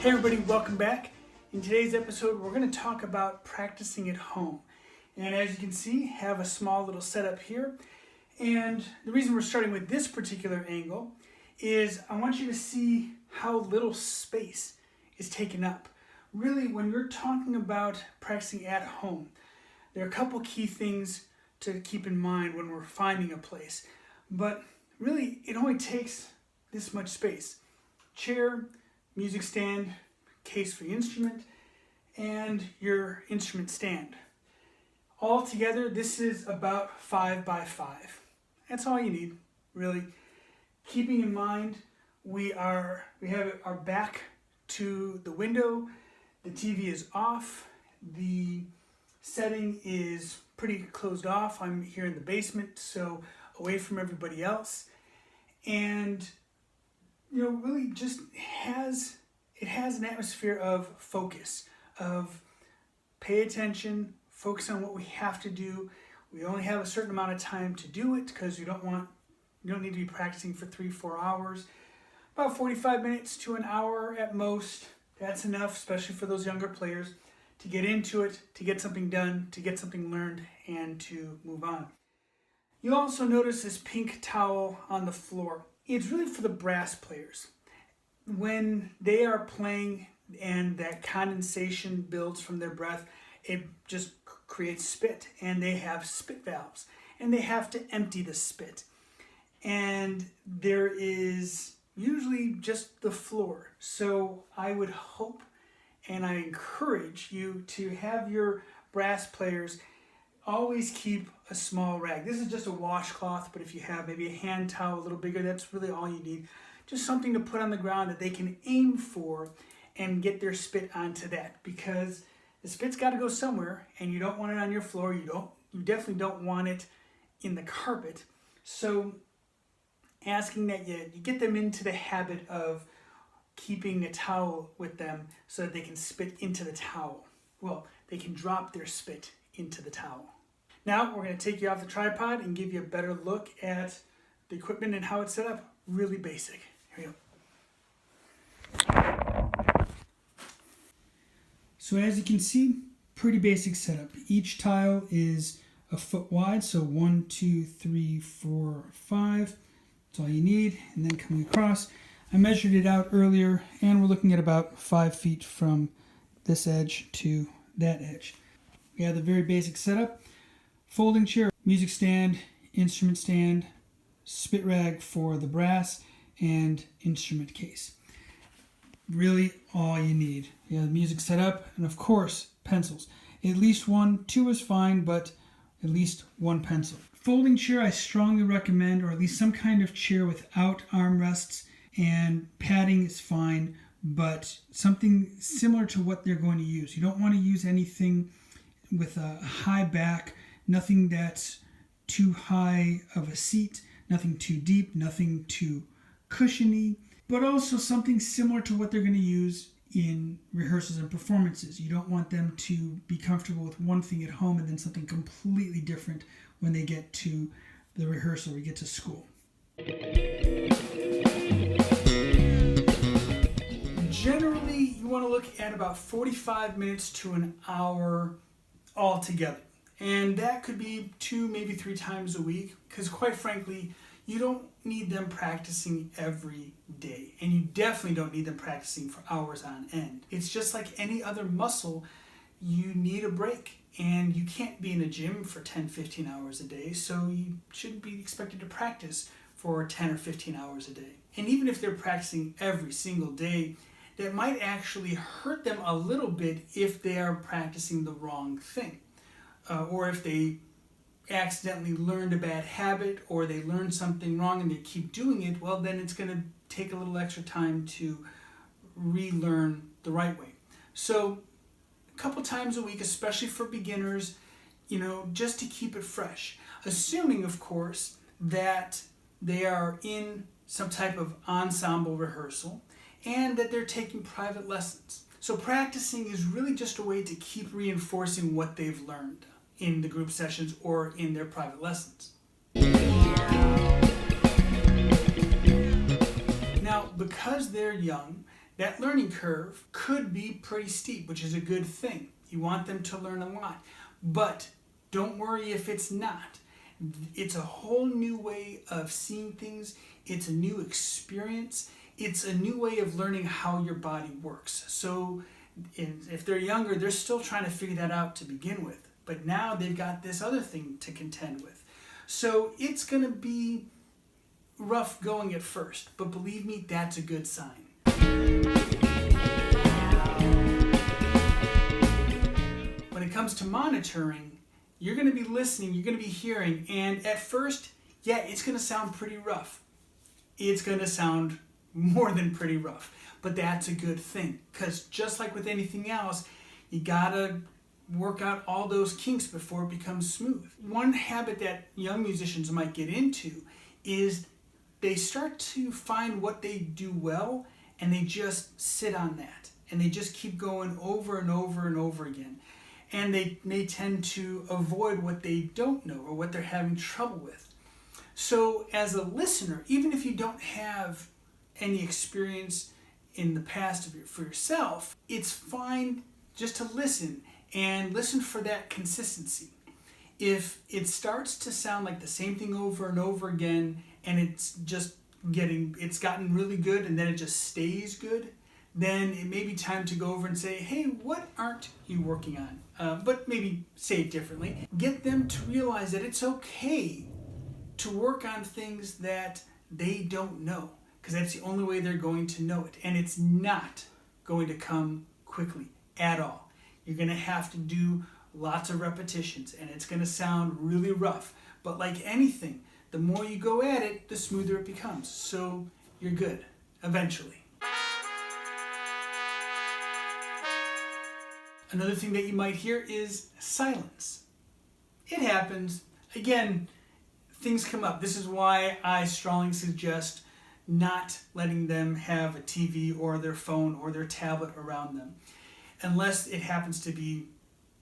Hey everybody, welcome back. In today's episode, we're going to talk about practicing at home. And as you can see, have a small little setup here. And the reason we're starting with this particular angle is I want you to see how little space is taken up. Really, when you're talking about practicing at home, there are a couple key things to keep in mind when we're finding a place. But really, it only takes this much space. Chair, music stand, case for the instrument, and your instrument stand. All together, this is about 5 by 5. That's all you need, really. Keeping in mind, we have our back to the window, the TV is off, the setting is pretty closed off. I'm here in the basement, so away from everybody else. And really just has an atmosphere of focus, of pay attention, focus on what we have to do. We only have a certain amount of time to do it because you don't need to be practicing for 3-4 hours. About 45 minutes to an hour at most. That's enough, especially for those younger players, to get into it, to get something done, to get something learned, and to move on. You'll also notice this pink towel on the floor. It's really for the brass players. When they are playing and that condensation builds from their breath, it just creates spit, and they have spit valves, and they have to empty the spit. And there is usually just the floor. So I would hope and I encourage you to have your brass players always keep a small rag. This is just a washcloth, but if you have maybe a hand towel a little bigger, that's really all you need. Just something to put on the ground that they can aim for and get their spit onto that, because the spit's got to go somewhere, and you don't want it on your floor. You definitely don't want it in the carpet. So asking that you get them into the habit of keeping a towel with them so that they can spit into the towel. Well, they can drop their spit into the towel. Now we're going to take you off the tripod and give you a better look at the equipment and how it's set up. Really basic. Here we go. So as you can see, pretty basic setup. Each tile is a foot wide, so 1, 2, 3, 4, 5. That's all you need. And then coming across, I measured it out earlier, and we're looking at about 5 feet from this edge to that edge. We have the very basic setup. Folding chair, music stand, instrument stand, spit rag for the brass, and instrument case. Really all you need. You have the music set up, and of course, pencils. At least 1, 2 is fine, but at least 1 pencil. Folding chair I strongly recommend, or at least some kind of chair without armrests, and padding is fine, but something similar to what they're going to use. You don't want to use anything with a high back, nothing that's too high of a seat, nothing too deep, nothing too cushiony, but also something similar to what they're going to use in rehearsals and performances. You don't want them to be comfortable with one thing at home and then something completely different when they get to the rehearsal or get to school. Generally, you want to look at about 45 minutes to an hour altogether. And that could be 2, maybe 3 times a week, because quite frankly, you don't need them practicing every day. And you definitely don't need them practicing for hours on end. It's just like any other muscle, you need a break. And you can't be in a gym for 10, 15 hours a day, so you shouldn't be expected to practice for 10 or 15 hours a day. And even if they're practicing every single day, that might actually hurt them a little bit if they are practicing the wrong thing. Or if they accidentally learned a bad habit, or they learned something wrong and they keep doing it, well, then it's going to take a little extra time to relearn the right way. So a couple times a week, especially for beginners, just to keep it fresh. Assuming, of course, that they are in some type of ensemble rehearsal and that they're taking private lessons. So practicing is really just a way to keep reinforcing what they've learned in the group sessions or in their private lessons. Now, because they're young, that learning curve could be pretty steep, which is a good thing. You want them to learn a lot. But don't worry if it's not. It's a whole new way of seeing things. It's a new experience. It's a new way of learning how your body works. So if they're younger, they're still trying to figure that out to begin with. But now they've got this other thing to contend with. So it's going to be rough going at first, but believe me, that's a good sign. When it comes to monitoring, you're going to be listening, you're going to be hearing, and at first, yeah, it's going to sound pretty rough. It's going to sound more than pretty rough, but that's a good thing, because just like with anything else, you got to work out all those kinks before it becomes smooth. One habit that young musicians might get into is they start to find what they do well, and they just sit on that, and they just keep going over and over and over again. And they may tend to avoid what they don't know or what they're having trouble with. So as a listener, even if you don't have any experience in the past for yourself, it's fine just to listen and listen for that consistency. If it starts to sound like the same thing over and over again, and it's gotten really good and then it just stays good, then it may be time to go over and say, hey, what aren't you working on? But maybe say it differently. Get them to realize that it's okay to work on things that they don't know, because that's the only way they're going to know it. And it's not going to come quickly at all. You're going to have to do lots of repetitions, and it's going to sound really rough. But like anything, the more you go at it, the smoother it becomes. So you're good, eventually. Another thing that you might hear is silence. It happens. Again, things come up. This is why I strongly suggest not letting them have a TV or their phone or their tablet around them, unless it happens to be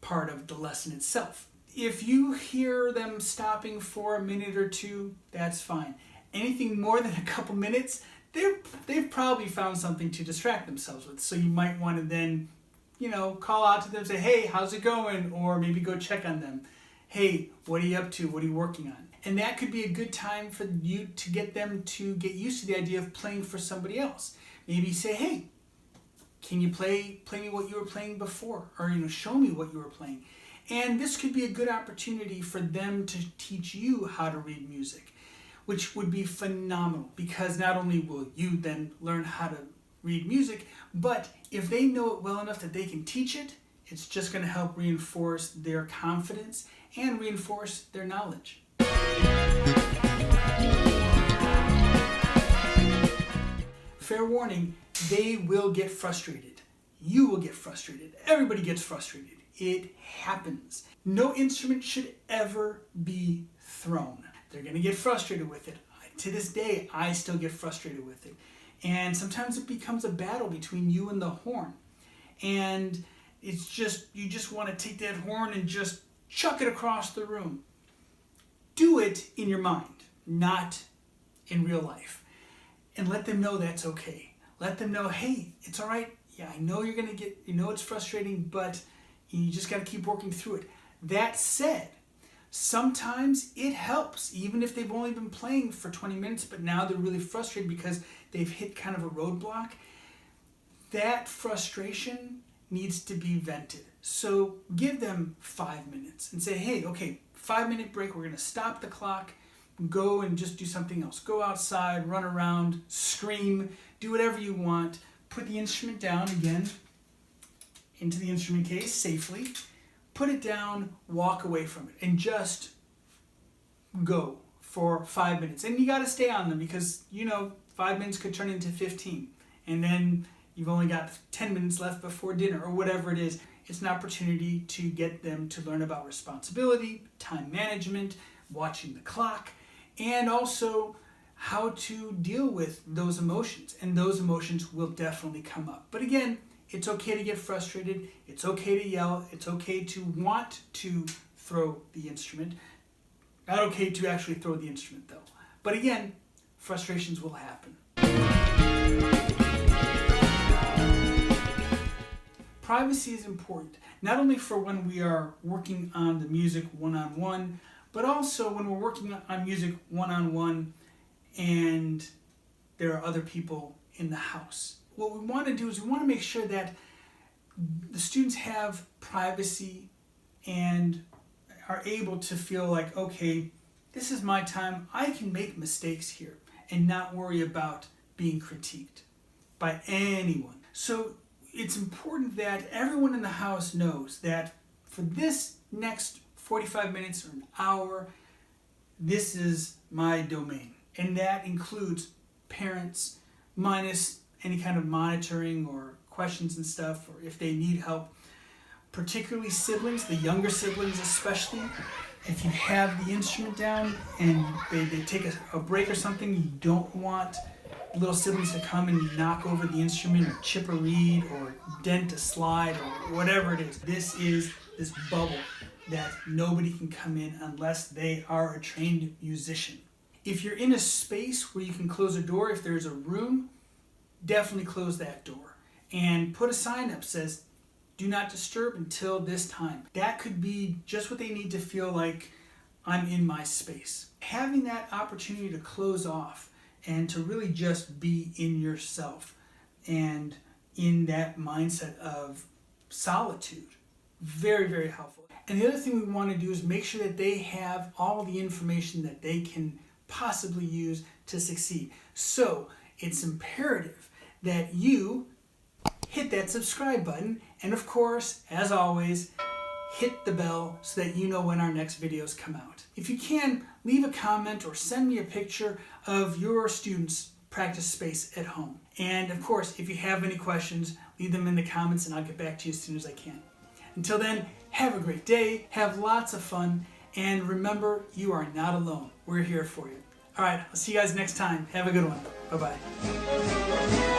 part of the lesson itself. If you hear them stopping for a minute or two, that's fine. Anything more than a couple minutes, they've probably found something to distract themselves with. So you might want to then call out to them, say, hey, how's it going? Or maybe go check on them. Hey, what are you up to? What are you working on? And that could be a good time for you to get them to get used to the idea of playing for somebody else. Maybe say, hey, can you play me what you were playing before? Or, show me what you were playing. And this could be a good opportunity for them to teach you how to read music, which would be phenomenal, because not only will you then learn how to read music, but if they know it well enough that they can teach it, it's just going to help reinforce their confidence and reinforce their knowledge. Fair warning, they will get frustrated. You will get frustrated. Everybody gets frustrated. It happens. No instrument should ever be thrown. They're going to get frustrated with it. To this day, I still get frustrated with it. And sometimes it becomes a battle between you and the horn. And it's just, you just want to take that horn and just chuck it across the room. Do it in your mind, not in real life. And let them know that's okay. Let them know, hey, it's all right. Yeah, I know you're going to it's frustrating, but you just got to keep working through it. That said, sometimes it helps, even if they've only been playing for 20 minutes, but now they're really frustrated because they've hit kind of a roadblock. That frustration needs to be vented. So give them 5 minutes and say, hey, okay, 5-minute break. We're going to stop the clock, go and just do something else. Go outside, run around, scream, do whatever you want. Put the instrument down again into the instrument case safely. Put it down, walk away from it, and just go for 5 minutes. And you got to stay on them, because 5 minutes could turn into 15, and then you've only got 10 minutes left before dinner, or whatever it is. It's an opportunity to get them to learn about responsibility, time management, watching the clock, and also how to deal with those emotions. And those emotions will definitely come up. But again, it's okay to get frustrated. It's okay to yell. It's okay to want to throw the instrument. Not okay to actually throw the instrument, though. But again, frustrations will happen. privacy is important, not only for when we are working on the music one-on-one, but also when we're working on music one-on-one and there are other people in the house. What we want to do is we want to make sure that the students have privacy and are able to feel like, okay, this is my time. I can make mistakes here and not worry about being critiqued by anyone. So it's important that everyone in the house knows that for this next 45 minutes or an hour, this is my domain. And that includes parents, minus any kind of monitoring or questions and stuff, or if they need help. Particularly siblings, the younger siblings especially. If you have the instrument down and they take a break or something, you don't want little siblings to come and knock over the instrument or chip a reed or dent a slide or whatever it is. This is this bubble that nobody can come in unless they are a trained musician. If you're in a space where you can close a door, if there's a room, definitely close that door and put a sign up that says, "Do not disturb until this time." That could be just what they need to feel like, I'm in my space. Having that opportunity to close off and to really just be in yourself and in that mindset of solitude, very, very helpful. And the other thing we want to do is make sure that they have all the information that they can possibly use to succeed. So it's imperative that you hit that subscribe button, and of course, as always, hit the bell so that you know when our next videos come out. If you can, leave a comment or send me a picture of your students' practice space at home. And of course, if you have any questions, leave them in the comments and I'll get back to you as soon as I can. Until then, have a great day, have lots of fun, and remember, you are not alone. We're here for you. All right, I'll see you guys next time. Have a good one. Bye-bye.